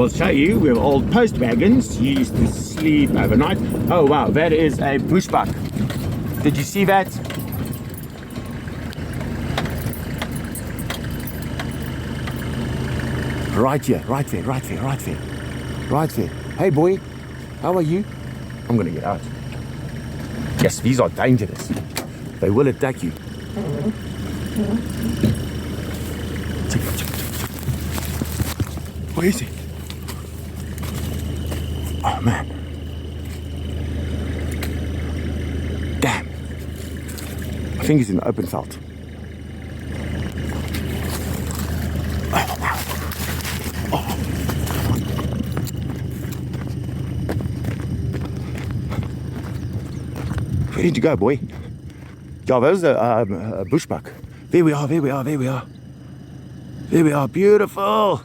will show you. We have old post wagons. You used to sleep overnight. Oh wow, that is a bushbuck. Did you see that? Right here, right there, right there, right there, right there. Hey boy, how are you? I'm gonna get out. Yes, these are dangerous. They will attack you. Check, check, check, check. Where is he? Oh man. Damn. I think he's in the open veld. Where did you go, boy? Yeah, there's a bushbuck. There we are, there we are, there we are. There we are, beautiful.